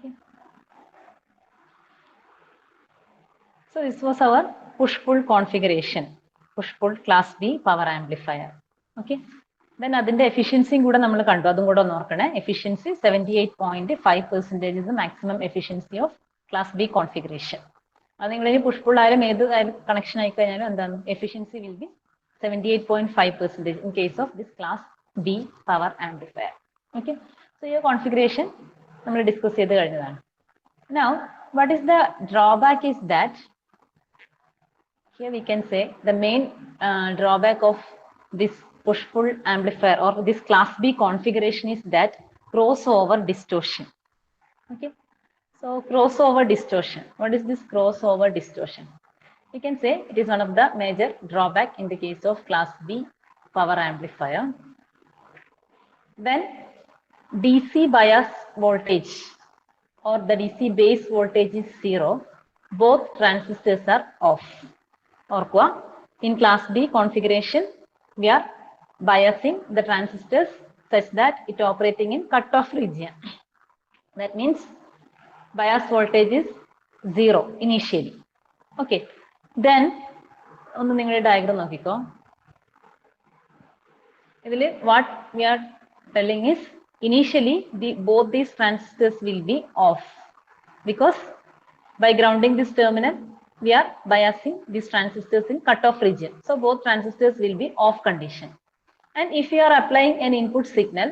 Okay. So this was our push-pull configuration, push-pull class B power amplifier. Okay. Then അതിന്റെ എഫിഷ്യൻസിയും കൂടെ നമ്മൾ കണ്ടു, അതും കൂടെ ഒന്ന് ഓർക്കണേ. Efficiency 78.5% is the maximum efficiency of class B configuration. അത് നിങ്ങൾ ഇനി പുഷ്-പുൾ ആയാലും ഏത് കണക്ഷൻ ആയി കഴിഞ്ഞാലും എന്താണ് efficiency will be 78.5% in case of this class B power amplifier. Okay. So ഈ configuration നമ്മൾ ഡിസ്കസ് ചെയ്ത് കഴിഞ്ഞതാണ്. Now what is the drawback is that here we can say the main drawback of this push-pull amplifier or this class B configuration is that crossover distortion. Okay. So crossover distortion. What is this crossover distortion? We can say it is one of the major drawback in the case of class B power amplifier. Then DC bias voltage or the DC base voltage is 0. Both transistors are off. Or in class B configuration, we are biasing the transistors such that it operating in cutoff region. That means bias voltage is 0 initially. Okay. Then ഒന്ന് നിങ്ങളുടെ diagram നോക്കിക്കോ. ഇതിൽ what we are telling is initially both these transistors will be off because by grounding this terminal we are biasing these transistors in cutoff region. So both transistors will be off condition. And if you are applying an input signal,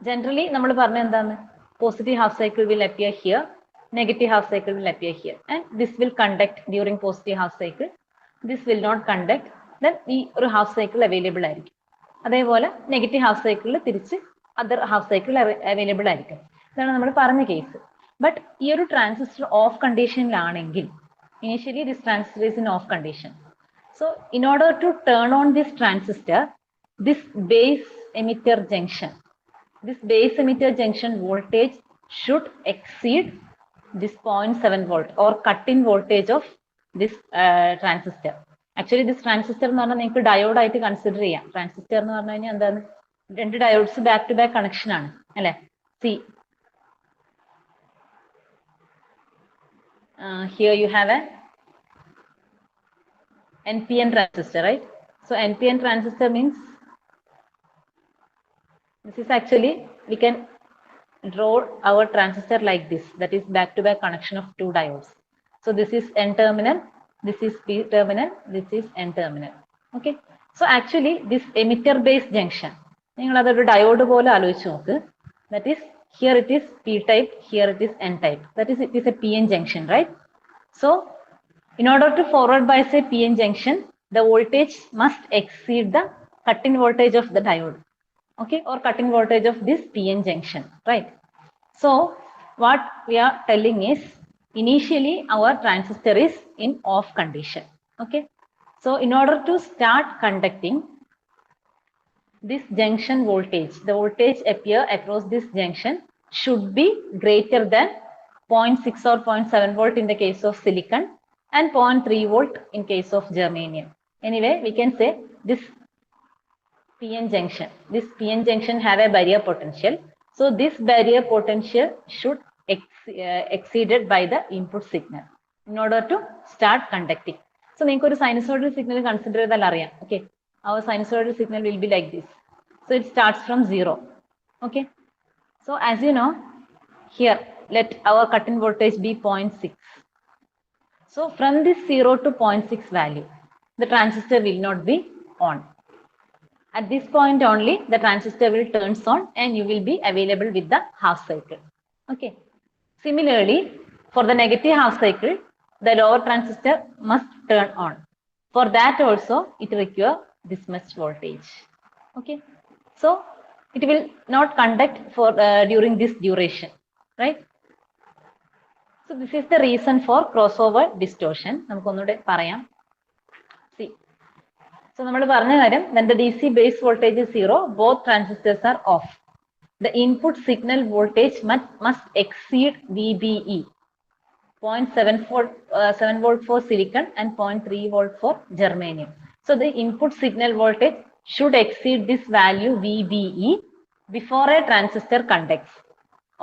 generally നമ്മൾ പറഞ്ഞ എന്താണ്, positive half cycle will appear here, negative half cycle will appear here, and this will conduct during positive half cycle, this will not conduct, then ഈ ഒരു half cycle available ആയിരിക്കും. അതേപോലെ negative half സൈക്കിളിൽ തിരിച്ച് other half cycle available ആയിരിക്കും. ഇതാണ് നമ്മൾ പറഞ്ഞ കേസ്. ബട്ട് ഈ ഒരു ട്രാൻസിസ്റ്റർ ഓഫ് കണ്ടീഷനിലാണെങ്കിൽ initially this transistor is in off condition. So in order to turn on this transistor, this base emitter junction voltage should exceed this 0.7 volt or cut-in voltage of this transistor. Actually this transistor എന്ന് പറഞ്ഞാൽ നിങ്ങൾക്ക് diode ആയിട്ട് consider ചെയ്യാം. Transistor എന്ന് പറഞ്ഞു കഴിഞ്ഞാൽ എന്താണ്, രണ്ട് diodes back to back connection ആണ് അല്ലെ. See here you have a NPN transistor, right? So NPN transistor means this is actually, we can draw our transistor like this, that is back to back connection of two diodes. So this is N terminal, this is P terminal, this is N terminal. Okay. So actually this emitter base junction, നിങ്ങൾ അതൊരു diode പോലെ ആലോചിച്ച് നോക്ക്. That is, here it is P type, here it is N type. That is, it is a PN junction, right? So in order to forward bias a PN junction, the voltage must exceed the cut-in voltage of the diode, okay, or cut-in voltage of this PN junction, right? So what we are telling is initially our transistor is in off condition. Okay. So in order to start conducting, this junction voltage, the voltage appear across this junction should be greater than 0.6 or 0.7 volt in the case of silicon and 0.3 volt in case of germanium. Anyway, we can say this PN junction have a barrier potential. So this barrier potential should exceeded by the input signal in order to start conducting. So നിങ്ങൾക്ക് ഒരു sinusoidal signal consider ചെയ്താൽ അറിയാം. Okay. Our sinusoidal signal will be like this. So it starts from 0. Okay. So as you know, here let our cut-in voltage be 0.6. So from this 0 to 0.6 value, the transistor will not be on. At this point only, the transistor will turns on and you will be available with the half cycle. Okay. Similarly, for the negative half cycle, the lower transistor must turn on. For that also, it requires this much voltage. Okay. So it will not conduct for during this duration, right? So this is the reason for crossover distortion. നമുക്കൊന്നുകൂടെ പറയാം. See. So നമ്മൾ പറഞ്ഞ കാര്യം, when the DC base voltage is 0, both transistors are off. The input signal voltage must exceed VBE, 0.7 volt for silicon and 0.3 volt for germanium. So the input signal voltage should exceed this value VBE before a transistor conducts.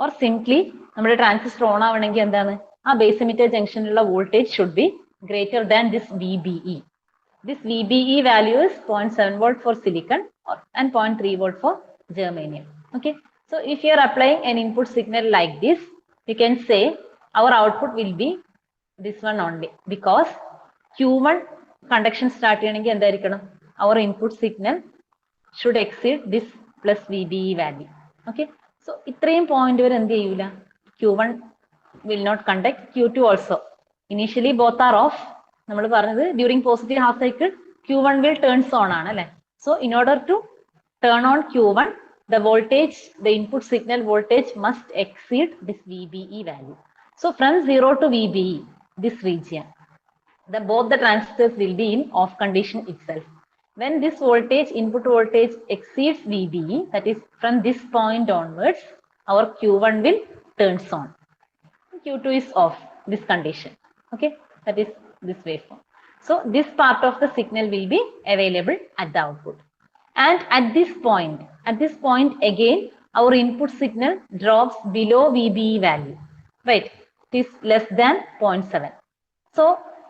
or simply നമ്മുടെ transistor on ആവണമെങ്കിൽ എന്താണ് ആ base emitter ജംഗ്ഷനിലുള്ള voltage should be greater than this VBE. This VBE value is 0.7 volt for silicon and 0.3 volt for germanium. Okay, so if you are applying an input signal like this, you can say our output will be this one only, because Q1 conduction start cheyanenkil endaayirikkanam our input signal should exceed this plus VBE value. Okay, so ഇത്രയും point വരെ എന്ത് ചെയ്യൂല, Q1 will not conduct, Q2 also. Initially both are off. നമ്മൾ പറഞ്ഞത് during positive half cycle Q1 will turns on ആണ് അല്ലേ. So in order to turn on Q1, the voltage, the input signal voltage must exceed this VBE value. So from 0 to VBE, this region, both the transistors will be in off condition itself. When this voltage, input voltage exceeds VBE, that is from this point onwards, our Q1 will turns on. Q2 is off, this condition. Okay, that is this waveform. So this part of the signal will be available at the output. And at this point again, our input signal drops below VBE value. Right, it is less than 0.7. So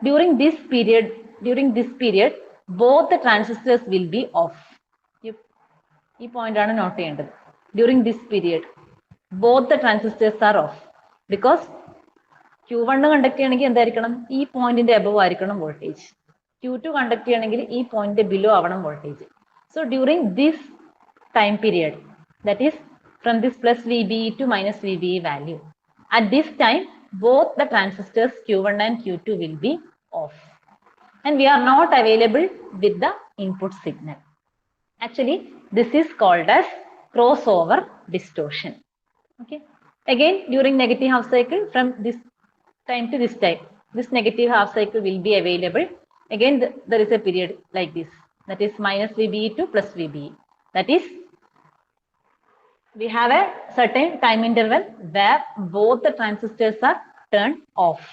during this period, both the transistors will be off. This point ആണ് not ചെയ്യേണ്ടത്. During this period, both the transistors are off, because Q1 conduct ചെയ്യണമെങ്കിൽ എന്തായിരിക്കണം, ഈ പോയിന്റിന്റെ above ആയിരിക്കണം voltage. Q2 conduct ചെയ്യണമെങ്കിൽ ഈ point below ആവണം voltage. So during this time period, that is from this plus VBE to minus VBE value, at this time both the transistors Q1 and Q2 will be off, and we are not available with the input signal. Actually, this is called as crossover distortion. Okay, again during negative half cycle, from this time to this time, this negative half cycle will be available. Again there is a period like this, that is minus VBE to plus VBE. That is, we have a certain time interval where both the transistors are turned off.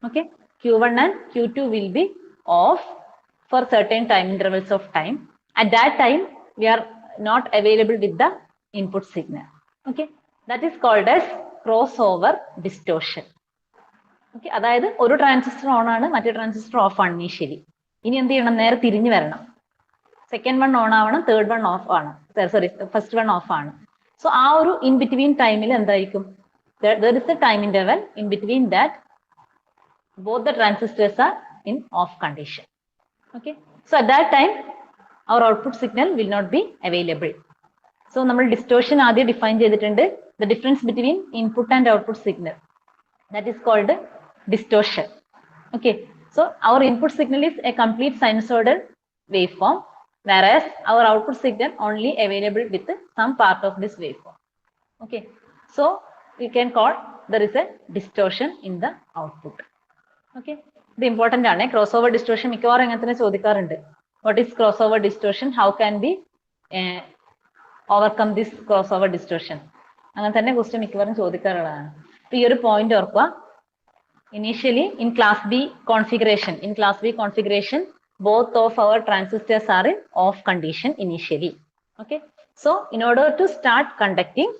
Okay, Q1 and Q2 will be off for certain time intervals of time. At that time, we are not available with the input signal. Okay, that is called as crossover distortion. Okay, അതായത് ഒരു transistor on ആണ്, മറ്റേ transistor off ആണ് initially. ഇനി എന്ത് ചെയ്യണം, നേരെ തിരിഞ്ഞു വരണം. സെക്കൻഡ് വൺ ഓൺ ആവണം, തേർഡ് വൺ ഓഫ് ആണ്, സോറി ഫസ്റ്റ് വൺ ഓഫ് ആണ്. സോ ആ ഒരു ഇൻ ബിറ്റ്വീൻ ടൈമിൽ എന്തായിരിക്കും, there is a time interval in between that both the transistors are in off condition. Okay, so at that time our output signal will not be available. So നമ്മൾ distortion ആദ്യം define ചെയ്തിട്ടുണ്ട്, the difference between input and output signal, that is called distortion. Okay, so our input signal is a complete sinusoidal waveform, whereas our output signal only available with some part of this waveform. Okay, so we can call there is a distortion in the output. Okay, ഇത് important ആണ്. crossover distortion മിക്കവാറും അങ്ങനെ തന്നെ ചോദിക്കാറുണ്ട്. What is crossover distortion? How can we overcome this crossover distortion? അങ്ങനെ തന്നെ question മിക്കവാറും ചോദിക്കാറുള്ളതാണ്. ഇപ്പൊ ഈ ഒരു പോയിന്റ് ഓർക്കുക, initially in class B configuration, both of our transistors are in off condition initially. Okay, so in order to start conducting,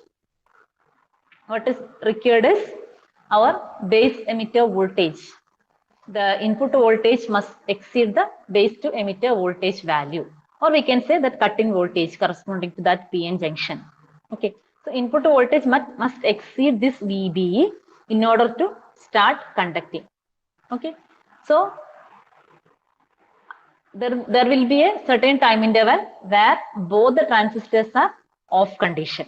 what is required is our base emitter voltage. The input voltage must exceed the base to emitter voltage value, or we can say that cut-in voltage corresponding to that PN junction. Okay, so input voltage must exceed this VBE in order to start conducting. Okay, so there will be a certain time interval where both the transistors are off condition.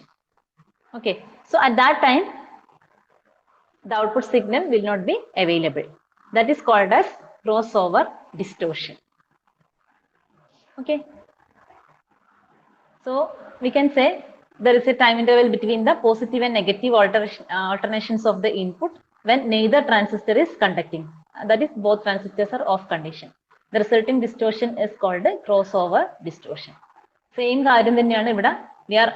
Okay, so at that time the output signal will not be available. That is called as crossover distortion. Okay, so we can say there is a time interval between the positive and negative alternations of the input when neither transistor is conducting, that is both transistors are off condition. The resulting distortion is called crossover distortion. Same കാര്യം തന്നെയാണ് ഇവിടെ we are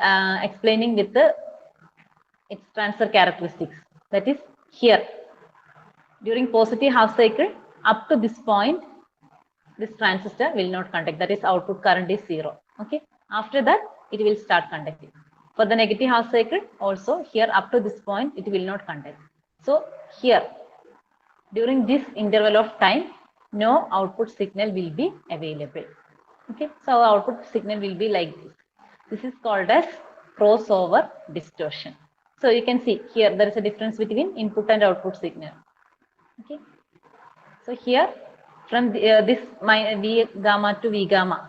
explaining with its transfer characteristics. That is, here during positive half cycle up to this point, this transistor will not conduct, that is output current is 0. Okay, after that it will start conducting. For the negative half cycle also, here up to this point it will not conduct. So here during this interval of time, no output signal will be available. Okay, so our output signal will be like this. This is called as crossover distortion. So you can see here there is a difference between input and output signal. Okay, so here from this V gamma to V gamma,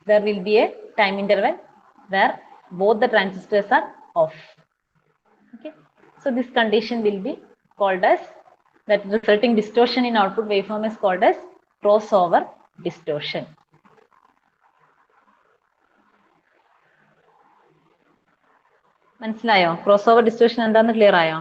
there will be a time interval where both the transistors are off. Okay, so this condition will be called as, that resulting distortion in output waveform is called as crossover distortion. മനസ്സിലായോ? Crossover distortion എന്താന്ന് clear ആയോ?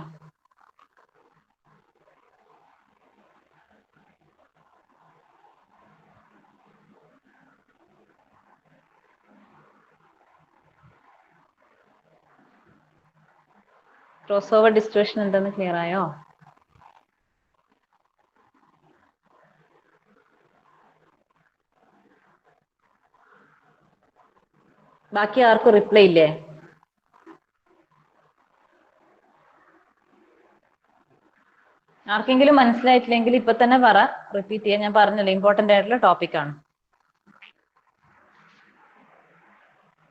Crossover distortion എന്താന്ന് clear ആയോ? ബാക്കി ആർക്കും reply ഇല്ലേ? ആർക്കെങ്കിലും മനസ്സിലായിട്ടില്ലെങ്കിൽ ഇപ്പൊ തന്നെ പറ, റിപ്പീറ്റ് ചെയ്യാൻ. ഞാൻ പറഞ്ഞല്ലോ ഇമ്പോർട്ടന്റ് ആയിട്ടുള്ള ടോപ്പിക് ആണ്.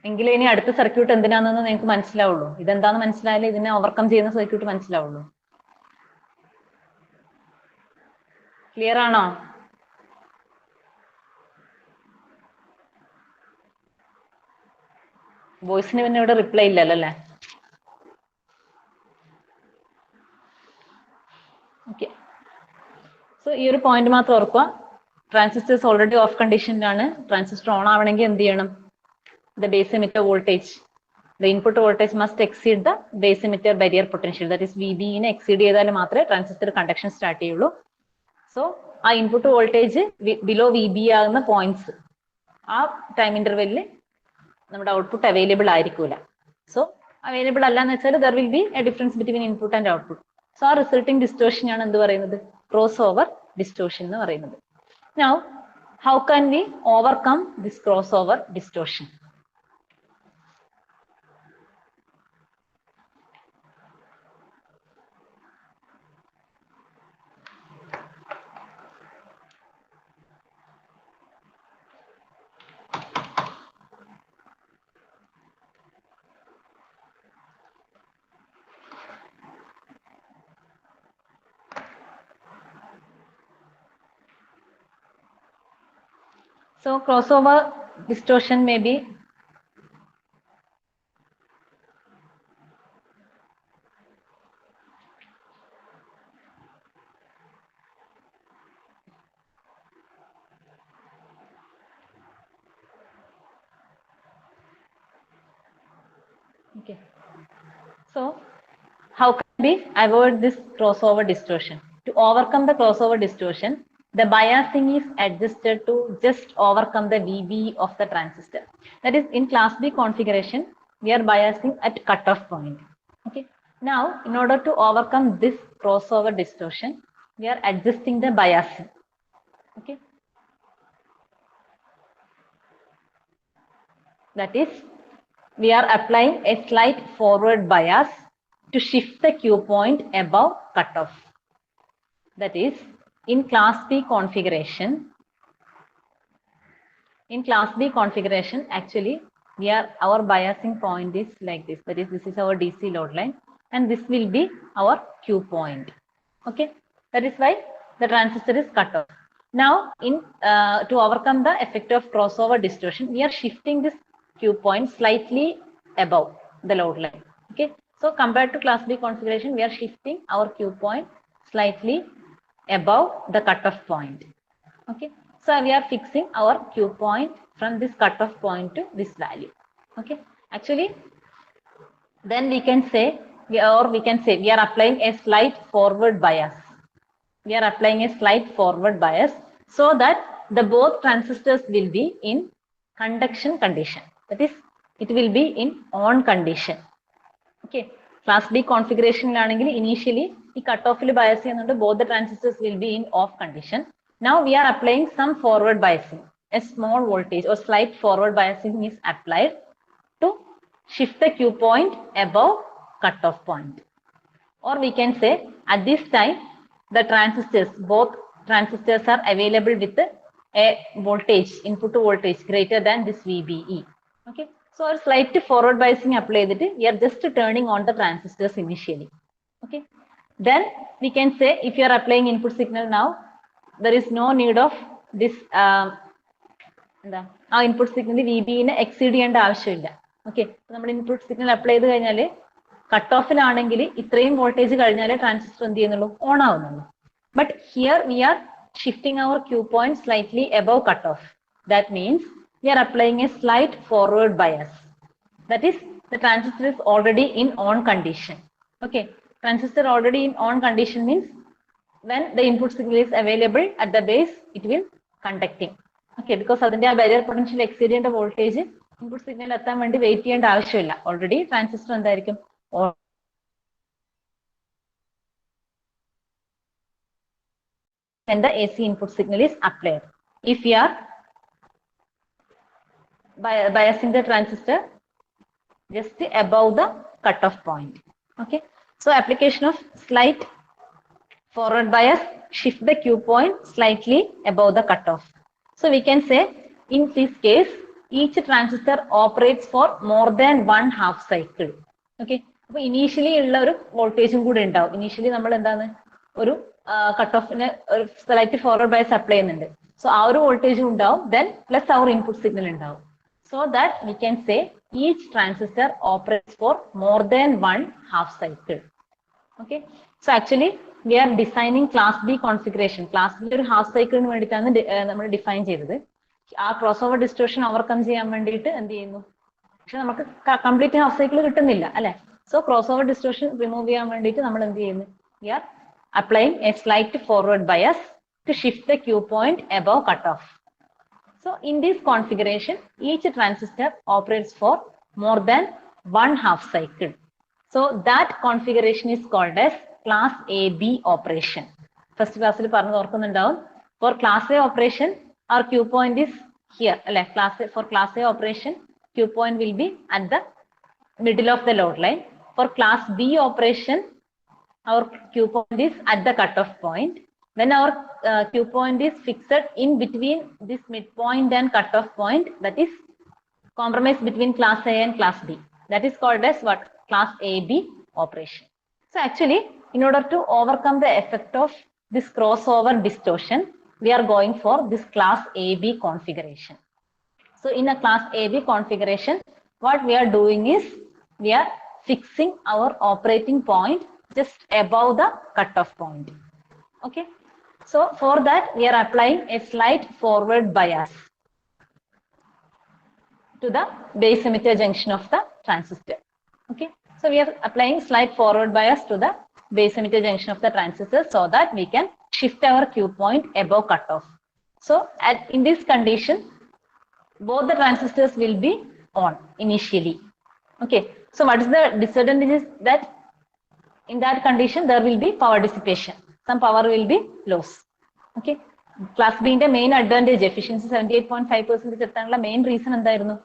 എങ്കിലും ഇനി അടുത്ത സർക്യൂട്ട് എന്തിനാണെന്ന് നിങ്ങൾക്ക് മനസ്സിലാവുള്ളൂ. ഇതെന്താന്ന് മനസ്സിലായാലേ ഇതിനെ ഓവർകം ചെയ്യുന്ന സർക്യൂട്ട് മനസ്സിലാവുള്ളൂ. ക്ലിയർ ആണോ? വോയിസിന് പിന്നെ ഇവിടെ റിപ്ലൈ ഇല്ലല്ലോ അല്ലേ? ഓക്കെ, സോ ഈ ഒരു പോയിന്റ് മാത്രം ഓർക്കുക. ട്രാൻസിസ്റ്റേഴ്സ് ഓൾറെഡി ഓഫ് കണ്ടീഷനിലാണ്. ട്രാൻസിസ്റ്റർ ഓൺ ആവണമെങ്കിൽ എന്ത് ചെയ്യണം? The base emitter voltage, the input voltage must exceed the base emitter barrier potential, that is VB നെ എക്സീഡ് ചെയ്താൽ മാത്രമേ ട്രാൻസിസ്റ്റർ കണ്ടക്ഷൻ സ്റ്റാർട്ട് ചെയ്യുള്ളൂ. സോ ആ ഇൻപുട്ട് വോൾട്ടേജ് ബിലോ VB ആകുന്ന പോയിന്റ്സ്, ആ ടൈം ഇന്റർവെല്ലിൽ നമ്മുടെ ഔട്ട്പുട്ട് അവൈലബിൾ ആയിരിക്കൂല. സോ അവൈലബിൾ അല്ല എന്ന് വെച്ചാൽ there will be a difference between input and output. So ആ റിസൾട്ടിംഗ് ഡിസ്റ്റോഷൻ ആണ് എന്ത് പറയുന്നത്? ക്രോസ് ഓവർ ഡിസ്റ്റോഷൻ എന്ന് പറയുന്നത്. Now how can we overcome this crossover distortion? So crossover distortion may be okay. So how can we avoid this crossover distortion? To overcome the crossover distortion, the biasing is adjusted to just overcome the VB of the transistor. That is, in class B configuration, we are biasing at cutoff point. Okay. Now, in order to overcome this crossover distortion, we are adjusting the biasing. Okay. That is, we are applying a slight forward bias to shift the Q point above cutoff. That is, in class B configuration, actually our biasing point is like this. That is, this is our DC load line and this will be our Q point. Okay, that is why the transistor is cut off. Now to overcome the effect of crossover distortion, we are shifting this Q point slightly above the load line. Okay, so compared to class B configuration, we are shifting our Q point slightly above the cutoff point. Okay, so we are fixing our Q point from this cutoff point to this value. Okay, actually then we can say we are applying a slight forward bias. We are applying a slight forward bias so that the both transistors will be in conduction condition. That is, it will be in on condition. Okay, class B configuration initially the cutoff bias both the transistors will be in off condition. Now we are applying some forward biasing. A small voltage or slight forward biasing is applied to shift the Q point above cutoff point. Or we can say at this time the transistors, both transistors are available with a voltage, input voltage greater than this VBE. Okay, so a slight forward biasing applied, we are just turning on the transistors initially. Okay, then we can say if you are applying input signal now, there is no need of this input signal VB exceed ചെയ്യേണ്ട ആവശ്യമില്ല. Okay, നമ്മൾ input signal apply ചെയ്ത് കഴിഞ്ഞാൽ cut ഓഫിലാണെങ്കിൽ ഇത്രയും voltage കഴിഞ്ഞാലേ transistor എന്ത് ചെയ്യുന്നുള്ളൂ, on ആവുന്നുള്ളൂ. But here we are shifting our Q point slightly above cut off. That means we are applying a slight forward bias. That is, the transistor is already in on condition. Okay, transistor already in on condition means when the input signal is available at the base, it will conducting. Okay, because അതിന്റെ ആ barrier potential exceed ചെയ്യേണ്ട voltage input signal എത്താൻ വേണ്ടി wait ചെയ്യേണ്ട ആവശ്യമില്ല. Already transistor എന്തായിരിക്കും, when the AC input signal is applied. If we are biasing the transistor just above the cutoff point. Okay, so application of slight forward bias, shift the Q point slightly above the cutoff. So we can say in this case each transistor operates for more than one half cycle. Okay, so initially ഉള്ള ഒരു വോൾട്ടേജും കൂടെ ഉണ്ടാവും. Initially നമ്മൾ എന്താണ് ഒരു cut ഓഫിന് ഒരു slight forward bias apply ചെയ്യുന്നുണ്ട്. സോ ആ ഒരു വോൾട്ടേജും ഉണ്ടാവും, ദെൻ പ്ലസ് അവർ ഇൻപുട്ട് സിഗ്നൽ ഉണ്ടാവും. So that we can say each transistor operates for more than one half cycle. Okay, so actually we are designing class B configuration. Class B ഒരു half സൈക്കിളിന് വേണ്ടിയിട്ടാണ് നമ്മൾ define ചെയ്തത്. ആ cross over distortion overcome ചെയ്യാൻ വേണ്ടിയിട്ട് എന്ത് ചെയ്യുന്നു, പക്ഷെ നമുക്ക് കംപ്ലീറ്റ് ഹാഫ് സൈക്കിൾ കിട്ടുന്നില്ല അല്ലെ. So crossover distortion remove ചെയ്യാൻ വേണ്ടിയിട്ട് നമ്മൾ എന്ത് ചെയ്യുന്നു, we are applying a slight forward bias to shift the Q point above cut off. So in this configuration, each transistor operates for more than one half cycle. So that configuration is called as class AB operation. First class for class A operation, our Q point is here. For class A operation, Q point will be at the middle of the load line. For class B operation, our Q point is at the cutoff point. When our Q point is fixed in between this midpoint and cutoff point, that is compromise between class A and class B. That is called as what? Class AB operation. So actually, in order to overcome the effect of this crossover distortion, we are going for this class AB configuration. So in a class AB configuration, what we are doing is we are fixing our operating point just above the cutoff point. Okay, so for that we are applying a slight forward bias to the base emitter junction of the transistor. Okay, so we are applying slight forward bias to the base emitter junction of the transistor so that we can shift our Q point above cutoff. So in this condition, both the transistors will be on initially. Okay, so what is the disadvantage is that in that condition there will be power dissipation. Some power will be lost. Okay, class B ന്റെ main advantage, efficiency 78.5% എത്താനുള്ള main reason എന്തായിരുന്നു?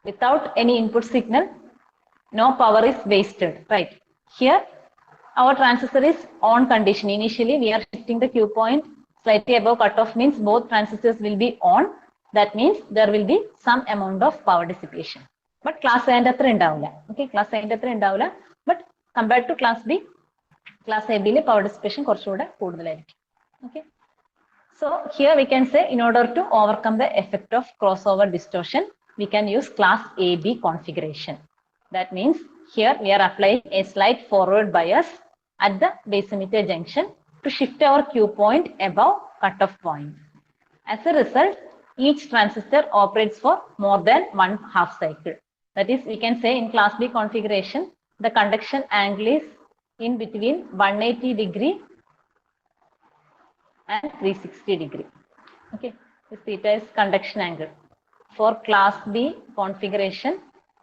Without any input signal, no power is wasted, right? Here our transistor is on condition. Initially we are shifting the Q point slightly above cutoff, means both transistors will be on. That means there will be some amount of power dissipation. But class A ന്റെ അത്ര ഉണ്ടാവില്ല. Okay, class A ന്റെ അത്ര ഉണ്ടാവില്ല. But compared to class B, class AB ലെ power dissipation കുറച്ചുകൂടെ കൂടുതലായിരിക്കും. Okay, so here we can say in order to overcome the effect of crossover distortion, we can use class AB configuration. That means here we are applying a slight forward bias at the base emitter junction to shift our Q point above cutoff point. As a result, each transistor operates for more than one half cycle. That is, we can say in class B configuration, the conduction angle is in between 180 degree and 360 degree. Okay, this theta is conduction angle. For class B configuration,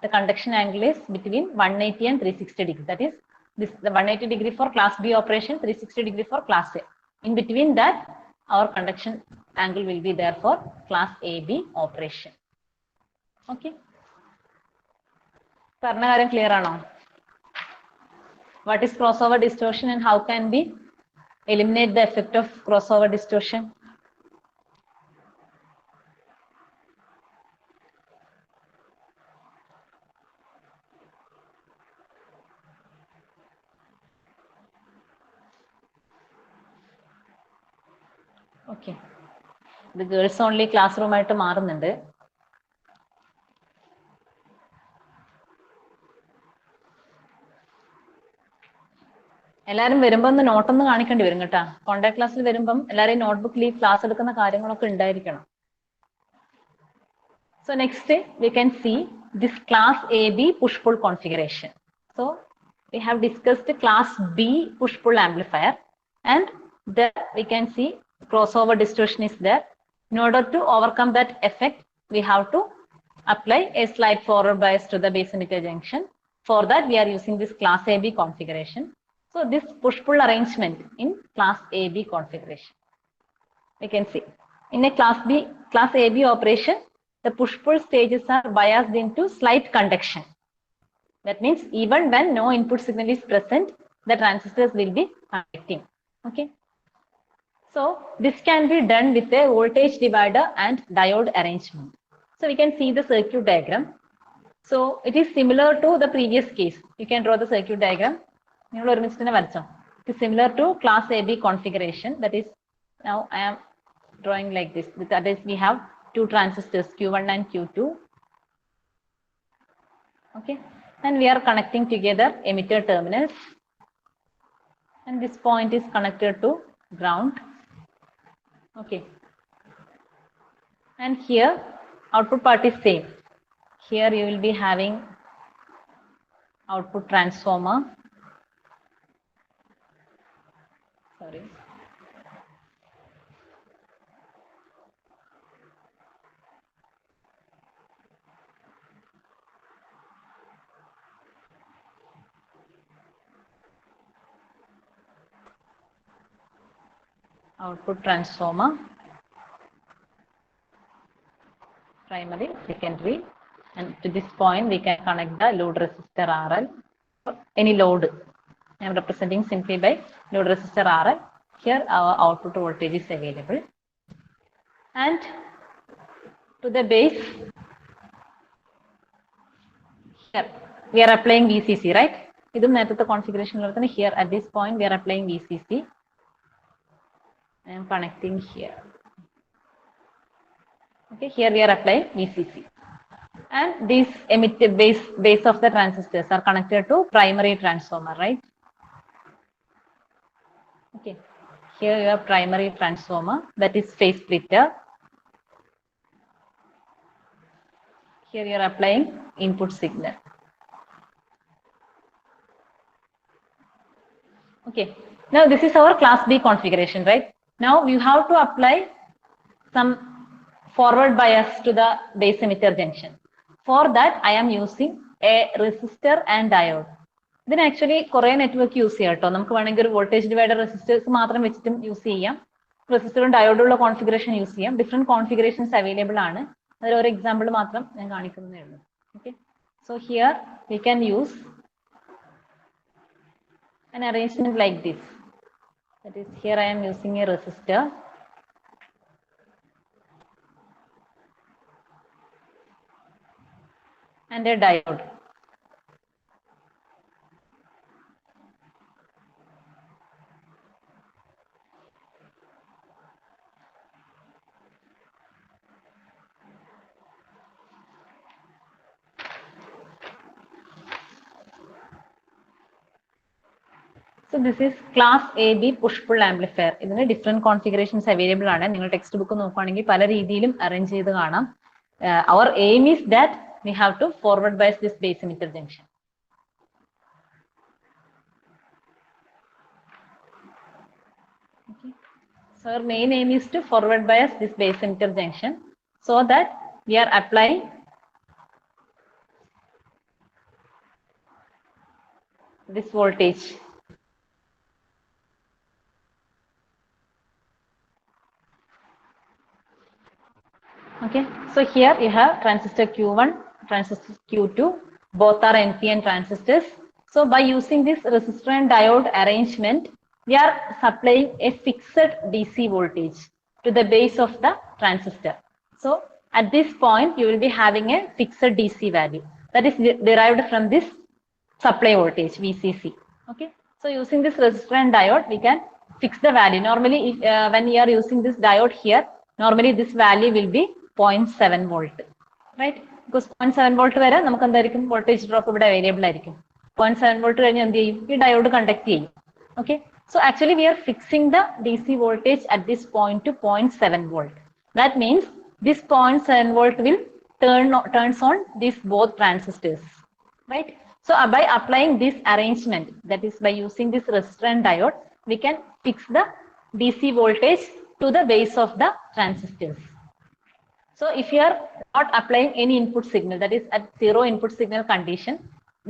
the conduction angle is between 180 and 360 degree. That is, this the 180 degree for class B operation, 360 degree for class A. In between that, our conduction angle will be there for class AB operation. Okay. പറഞ്ഞ കാര്യം clear ആണോ? What is crossover distortion and how can we eliminate the effect of crossover distortion? Okay. The girls only classroom ആയിട്ട് മാറുന്നുണ്ട്. എല്ലാവരും വരുമ്പോൾ ഒന്ന് നോട്ടൊന്ന് കാണിക്കേണ്ടി വരും കേട്ടോ. കോണ്ടാക്ട് ക്ലാസ്സിൽ വരുമ്പം എല്ലാവരെയും നോട്ട്ബുക്കിൽ ഈ ക്ലാസ് എടുക്കുന്ന കാര്യങ്ങളൊക്കെ ഉണ്ടായിരിക്കണം. So next we can see this class AB push-pull configuration. So we have discussed class B push-pull amplifier, and there we can see crossover distortion is there. In order to overcome that effect, we have to apply a slight forward bias to the base emitter junction. For that, we are using this class AB configuration. So this push-pull arrangement in class AB configuration, we can see in a class AB operation, the push-pull stages are biased into slight conduction. That means even when no input signal is present, the transistors will be conducting. Okay. So this can be done with a voltage divider and diode arrangement. So we can see the circuit diagram. So it is similar to the previous case. You can draw the circuit diagram. It is similar to class AB configuration. That is, now I am drawing like this. That is, we have two transistors Q1 and Q2. Okay, and we are connecting together emitter terminals, and this point is connected to ground. Okay, and here output part is same. Here you will be having output transformer. Sorry. Output transformer, primary, secondary, and to this point we can connect the load resistor RL, any load. I am representing simply by load resistor RL. Here our output voltage is available, and to the base, here we are applying VCC, right? This is the configuration. Here at this point we are applying VCC. I am connecting here. Okay, here we are applying VCC, and these emitter base of the transistors are connected to primary transformer, right? Okay, here you have primary transformer, that is phase splitter. Here you are applying input signal. Okay, now this is our class B configuration, right? Now you have to apply some forward bias to the base emitter junction. For that, I am using a resistor and diode. Then actually Korean network use cheyato. Namukku venengil voltage divider resistors മാത്രം വെച്ചിട്ടും use ചെയ്യാം. റെസിസ്റ്ററും ഡയോഡുള്ള configuration use ചെയ്യാം. Different configurations available ആണ്. അതിൽ ഒരു example മാത്രം ഞാൻ കാണിക്കുന്നേ ഉള്ളൂ. Okay, so here we can use an arrangement like this. That is, here I am using a resistor and a diode. So this is class AB push-pull amplifier. ഇതിന് different configurations available ആണ്. നിങ്ങൾ text book നോക്കുകയാണെങ്കിൽ പല രീതിയിലും arrange ചെയ്ത് കാണാം. Our aim is that we have to forward bias this base emitter junction. Okay. So our main aim is to forward bias this base emitter junction so that we are applying this voltage. Okay, so here you have transistor Q1, transistor Q2, both are NPN transistors. So by using this resistor and diode arrangement, we are supplying a fixed DC voltage to the base of the transistor. So at this point, you will be having a fixed DC value that is derived from this supply voltage VCC. Okay. So using this resistor and diode, we can fix the value. Normally, if when you are using this diode here, normally this value will be 0.7 volt, right? Because 0.7 volt വരെ നമുക്ക് എന്തായിരിക്കും voltage drop ഇവിടെ available ആയിരിക്കും. 0.7 volt കഴിഞ്ഞ് എന്ത് ചെയ്യും? ഈ diode conduct ചെയ്യും. Okay. So actually we are fixing the DC voltage at this point to 0.7 volt. That means this 0.7 volt will turns on these both transistors, right? So by applying this arrangement, that is by using this resistor and diode, we can fix the DC voltage to the base of the transistors. So if you are not applying any input signal, that is at zero input signal condition,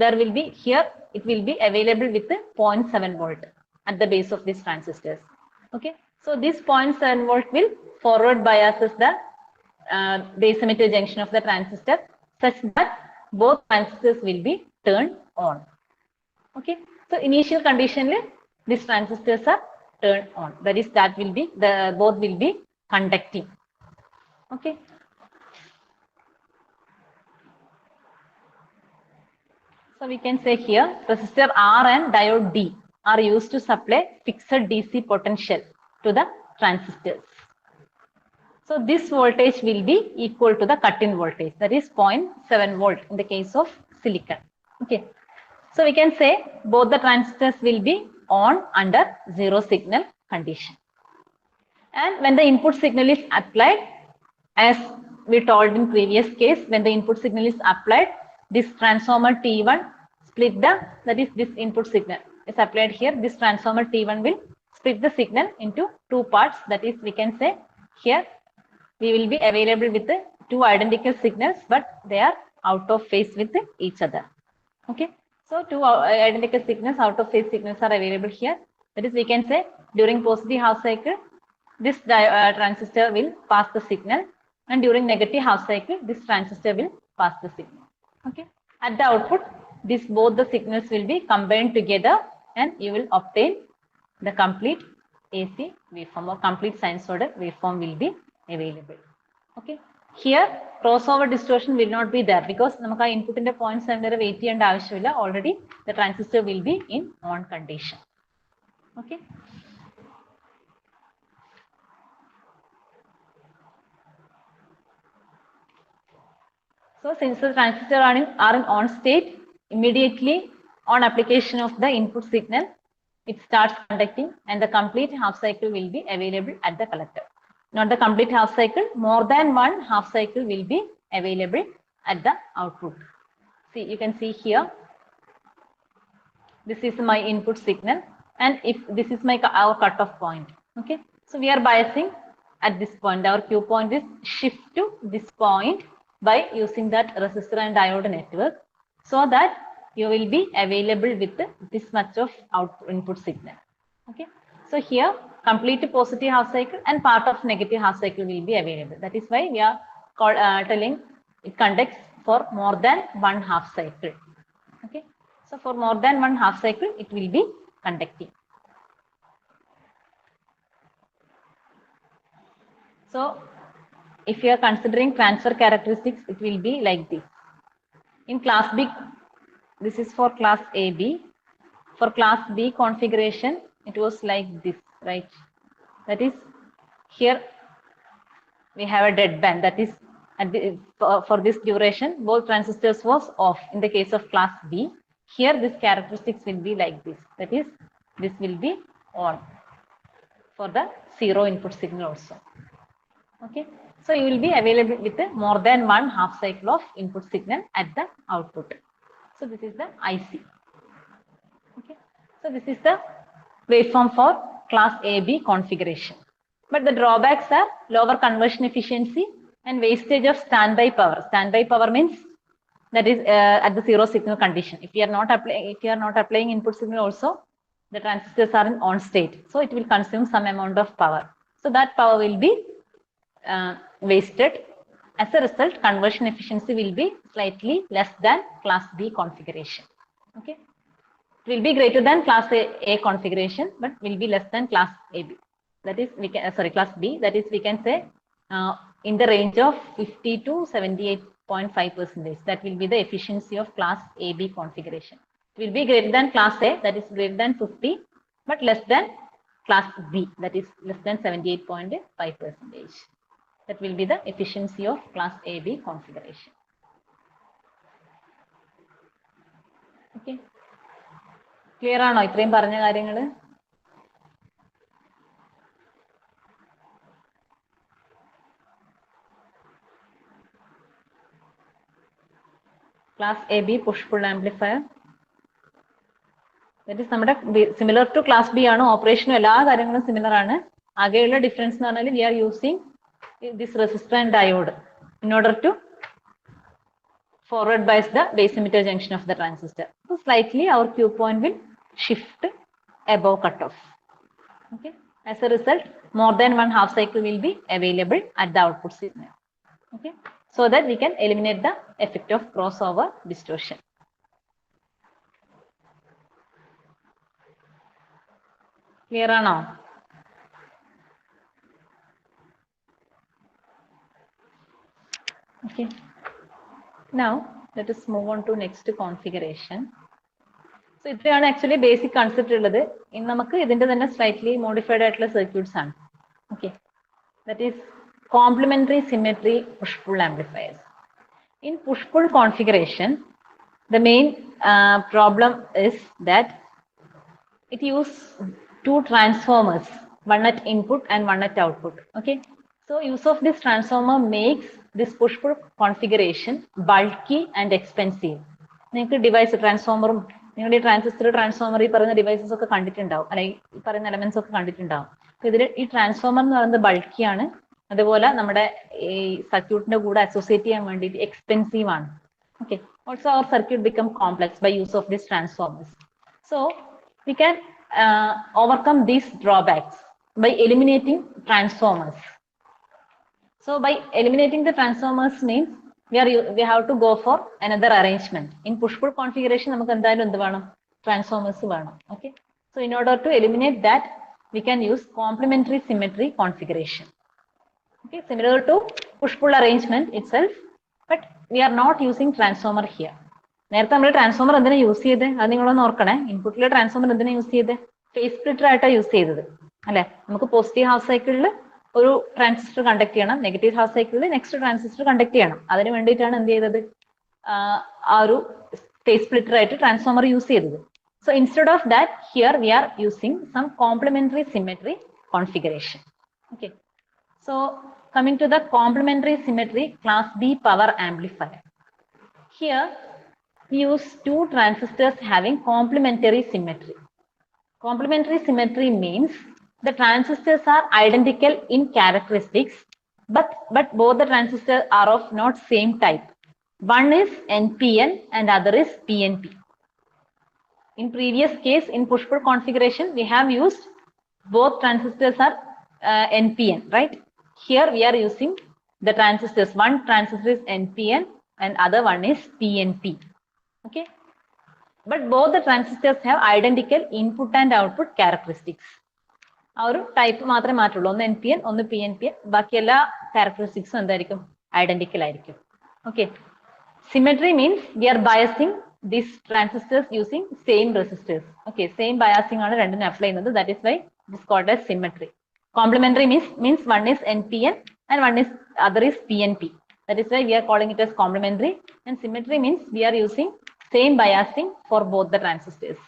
there will be here, it will be available with the 0.7 volt at the base of these transistors. Okay. So this 0.7 volt will forward biases the base emitter junction of the transistor such that both transistors will be turned on. Okay. So initial condition, these transistors are turned on. That is, that will be both will be conducting. Okay. So we can say here resistor R and diode D are used to supply fixed DC potential to the transistors. So this voltage will be equal to the cut-in voltage, that is 0.7 volt in the case of silicon. Okay. So we can say both the transistors will be on under zero signal condition. And when the input signal is applied, as we told in previous case, when the input signal is applied, this transformer T1 split that is this input signal is applied here. This transformer T1 will split the signal into two parts. That is, we can say here we will be available with the two identical signals, but they are out of phase with each other. Okay. So two identical signals, out of phase signals are available here. That is, we can say during positive half cycle, this transistor will pass the signal, and during negative half cycle, this transistor will pass the signal. Okay. At the output, both the signals will be combined together, and you will obtain the complete AC waveform or complete sinusoidal waveform will be available. Okay. Here crossover distortion will not be there because നമുക്ക് ആ ഇൻപുട്ടിന്റെ 0.7 വരെ wait ചെയ്യേണ്ട ആവശ്യമില്ല. Already the transistor will be in on condition. Okay. So since the transistor are in on state, immediately on application of the input signal, it starts conducting, and the complete half cycle will be available at the collector. Not the complete half cycle, more than one half cycle will be available at the output. See, you can see here, this is my input signal, and if this is our cutoff point. Okay. So we are biasing at this point. Our Q point is shift to this point by using that resistor and diode network, so that you will be available with this much of output input signal. Okay. So here complete positive half cycle and part of negative half cycle will be available. That is why we are telling it conducts for more than one half cycle. Okay. So for more than one half cycle, it will be conducting. So if you are considering transfer characteristics, it will be like this. In class B, this is for class AB. For class B configuration, it was like this, right? That is, here we have a dead band. That is, for this duration, both transistors was off. In the case of class B, here this characteristics will be like this. That is, this will be on for the zero input signal also. Okay. So you will be available with more than one half cycle of input signal at the output. So this is the IC. Okay. So this is the waveform for class AB configuration. But the drawbacks are lower conversion efficiency and wastage of standby power. Standby power means that is at the zero signal condition. If you are not applying input signal also, the transistors are in on state. So it will consume some amount of power. So that power will be wasted. As a result, conversion efficiency will be slightly less than class B configuration. Okay, it will be greater than class A configuration, but will be less than class AB. That is, we can class B. That is, we can say in the range of 50 to 78.5%. That will be the efficiency of class AB configuration. It will be greater than class A, that is greater than 50, but less than class B, that is less than 78.5%. That will be the efficiency of class AB configuration. Okay. Clear ആണോ ഇത്രയും പറഞ്ഞ കാര്യങ്ങൾ? Class AB push-pull amplifier. That is നമ്മുടെ similar to class B ആണ്. ഓപ്പറേഷനും എല്ലാ കാര്യങ്ങളും similar ആണ്. ആകെയുള്ള ഡിഫറൻസ് എന്ന് പറഞ്ഞാൽ we are using this resistor and diode in order to forward bias the base emitter junction of the transistor. So slightly our Q point will shift above cutoff. Okay. As a result, more than one half cycle will be available at the output signal. Okay. So that we can eliminate the effect of crossover distortion. Clear ആണോ? Okay. Now let us move on to next configuration. So ഇത്രയാണ് actually basic concept ഉള്ളത്. ഇനി നമുക്ക് ഇതിന്റെ തന്നെ slightly modified ആയിട്ടുള്ള circuits ആണ്. Okay. That is complementary symmetry push-pull amplifiers. In push-pull configuration, the main problem is that it uses two transformers, one at input and one at output. Okay. So use of this transformer makes this push-pull configuration bulky and expensive. നിങ്ങൾക്ക് device ട്രാൻസ്ഫോമറും നിങ്ങളുടെ transistor transformer ഈ പറയുന്ന devices ഒക്കെ കണ്ടിട്ടുണ്ടാവും, അല്ലെങ്കിൽ ഈ പറയുന്ന elements ഒക്കെ കണ്ടിട്ടുണ്ടാവും. അപ്പൊ ഇതിൽ ഈ ട്രാൻസ്ഫോമർ എന്ന് പറയുന്നത് ബൾക്കിയാണ്, അതുപോലെ നമ്മുടെ ഈ സർക്യൂട്ടിന്റെ കൂടെ അസോസിയേറ്റ് ചെയ്യാൻ വേണ്ടിയിട്ട് എക്സ്പെൻസീവ് ആണ്. Okay. Also our circuit become complex by use of this transformers. So we can overcome these drawbacks by eliminating transformers. So by eliminating the transformers means we have to go for another arrangement. In push-pull configuration, നമുക്ക് എന്തായാലും എന്ത് വേണം? Transformers വേണം. Okay. So in order to eliminate that, we can use complementary symmetry configuration. Okay, similar to push-pull arrangement itself, but we are not using transformer here. നേരത്തെ നമ്മൾ transformer എന്തിനാ use ചെയ്ത്? അത് നിങ്ങളൊന്ന് ഓർക്കണേ. ഇൻപുട്ടിലെ ട്രാൻസ്ഫോമർ എന്തിനാ യൂസ് ചെയ്ത്? ഫേസ് സ്പ്ലിറ്റർ ആയിട്ടാണ് യൂസ് ചെയ്തത് അല്ലെ? നമുക്ക് പോസിറ്റീവ് ഹാഫ് സൈക്കിളിൽ ഒരു ട്രാൻസിസ്റ്റർ കണ്ടക്ട് ചെയ്യണം, നെഗറ്റീവ് ഹാഫ് സൈക്കിളിൽ നെക്സ്റ്റ് ട്രാൻസിസ്റ്റർ കണ്ടക്ട് ചെയ്യണം. അതിന് വേണ്ടിയിട്ടാണ് എന്ത് ചെയ്തത്? ആ ഒരു ഫേസ് സ്പ്ലിറ്റർ ആയിട്ട് ട്രാൻസ്ഫോമർ യൂസ് ചെയ്തത്. So instead of that here we are using some complementary symmetry configuration. Okay. So coming to the complementary symmetry class B power amplifier. Here we use two transistors having complementary symmetry. Complementary symmetry means the transistors are identical in characteristics, but both the transistors are of not same type. One is NPN and other is PNP. In previous case, in push-pull configuration, we have used both transistors are NPN, right? Here we are using the transistors. One transistor is NPN and other one is PNP. Okay. But both the transistors have identical input and output characteristics. ആ ഒരു type മാത്രമേ മാറ്റുള്ളൂ. ഒന്ന് NPN, ഒന്ന് PNP. ബാക്കി എല്ലാ ക്യാരക്ടറിസ്റ്റിക്സും എന്തായിരിക്കും? Identical ആയിരിക്കും. Okay. Symmetry means we are biasing these transistors using same resistors. Okay, same biasing ആണ് രണ്ടിനും അപ്ലൈ ചെയ്യുന്നത്. That is why it is called as symmetry. Complementary means one is NPN and one is other is PNP. That is why we are calling it as complementary. And symmetry means we are using same biasing for both the transistors.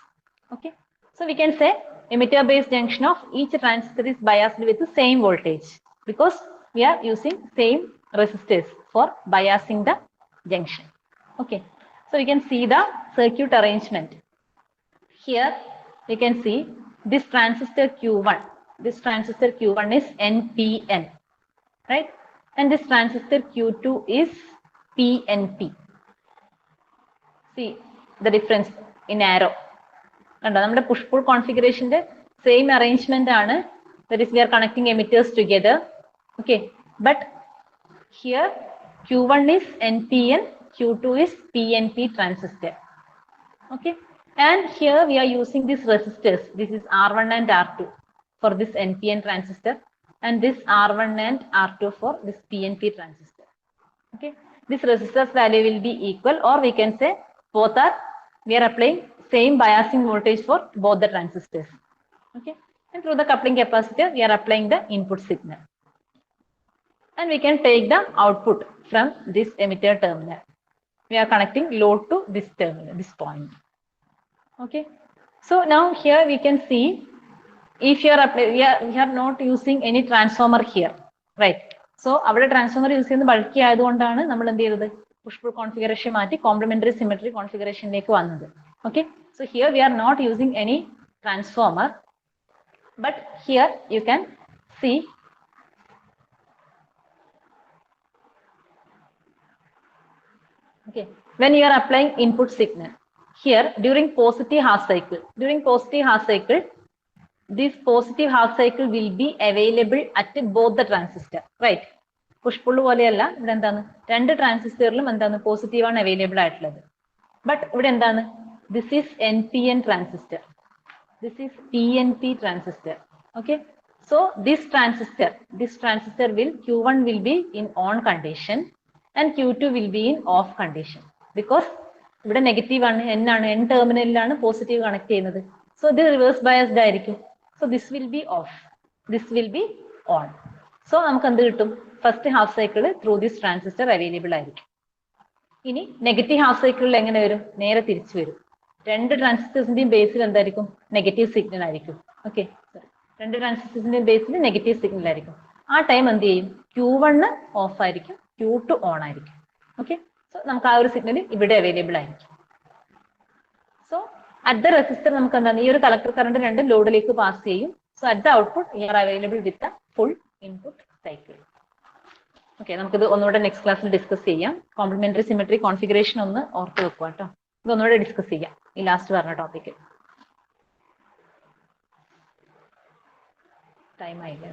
Okay, so we can say emitter base junction of each transistor is biased with the same voltage because we are using same resistors for biasing the junction. Okay, so we can see the circuit arrangement. Here we can see this transistor Q1. This transistor Q1 is NPN, right? And this transistor Q2 is PNP. See the difference in arrow. And നമ്മുടെ push-pull configuration same arrangement ആണ്. That is, we are connecting emitters together. Okay, but here Q1 is NPN, Q2 is PNP transistor. Okay, and here we are using these resistors. This is R1 and R2 for this NPN transistor, and this R1 and R2 for this PNP transistor. Okay, this resistors value will be equal, or we can say both are, we are applying same biasing voltage for both the transistors. Okay, and through the coupling capacitor we are applying the input signal, and we can take the output from this emitter terminal. We are connecting load to this terminal, this point. Okay, so now here we can see, if you are we are not using any transformer here, right? So our transformer use ചെയ്യുന്ന bulky ആയതുകൊണ്ടാണ് നമ്മൾ എന്ത് ചെയ്തത്, push pull configuration മാറ്റി complementary symmetry configuration ലേക്ക് വന്നത്. Okay, so here we are not using any transformer, but here you can see okay, when you are applying input signal here during positive half cycle, this positive half cycle will be available at both the transistor, right? Push pull പോലെയല്ല, ഇവിടെ എന്താണ്, രണ്ട് ട്രാൻസിസ്റ്ററിലും എന്താണ് positive ആണ് available ആയിട്ടുള്ളത്. But ഇവിടെ എന്താണ്, this is NPN transistor, this is PNP transistor. Okay, so this transistor will, Q1 will be in on condition and Q2 will be in off condition, because ഇവിടെ നെഗറ്റീവ് ആണ്, N ടെർമിനലിലാണ് positive connect ചെയ്യുന്നത്. So ഇത് reverse biased ആയിരിക്കും. So this will be off, this will be on. So നമുക്ക് എന്ത് കിട്ടും, first half cycle through this transistor available ആയിരിക്കും. ഇനി നെഗറ്റീവ് ഹാഫ് സൈക്കിളിൽ എങ്ങനെ വരും, നേരെ തിരിച്ചു വരും. രണ്ട് ട്രാൻസിസ്റ്റേഴ്സിന്റെയും ബേസിൽ എന്തായിരിക്കും, നെഗറ്റീവ് സിഗ്നൽ ആയിരിക്കും. ഓക്കെ, രണ്ട് ട്രാൻസിസ്റ്റേഴ്സിന്റെയും ബേസിൽ നെഗറ്റീവ് സിഗ്നൽ ആയിരിക്കും. ആ ടൈം എന്ത് ചെയ്യും, Q1 ഓഫ് ആയിരിക്കും, Q2 ഓൺ ആയിരിക്കും. ഓക്കെ, സോ നമുക്ക് ആ ഒരു സിഗ്നൽ ഇവിടെ അവൈലബിൾ ആയിരിക്കും. സോ അറ്റ് ദ റെസിസ്റ്റർ നമുക്ക് എന്താണ്, ഈ ഒരു കളക്ടർ കറണ്ട് രണ്ട് ലോഡിലേക്ക് പാസ് ചെയ്യും. So at the output you are available with the full input cycle. Okay, നമുക്കിത് ഒന്നുകൂടെ നെക്സ്റ്റ് ക്ലാസ്സിൽ ഡിസ്കസ് ചെയ്യാം. കോംപ്ലിമെന്ററി സിമെട്രി കോൺഫിഗറേഷൻ ഒന്ന് ഓർത്ത് വെക്കുക കേട്ടോ. ഇത് ഒന്നുകൂടെ ഡിസ്കസ് ചെയ്യാം ഈ ലാസ്റ്റ് പറഞ്ഞ ടോപ്പിക്ക്. ടൈം ആയില്ലേ?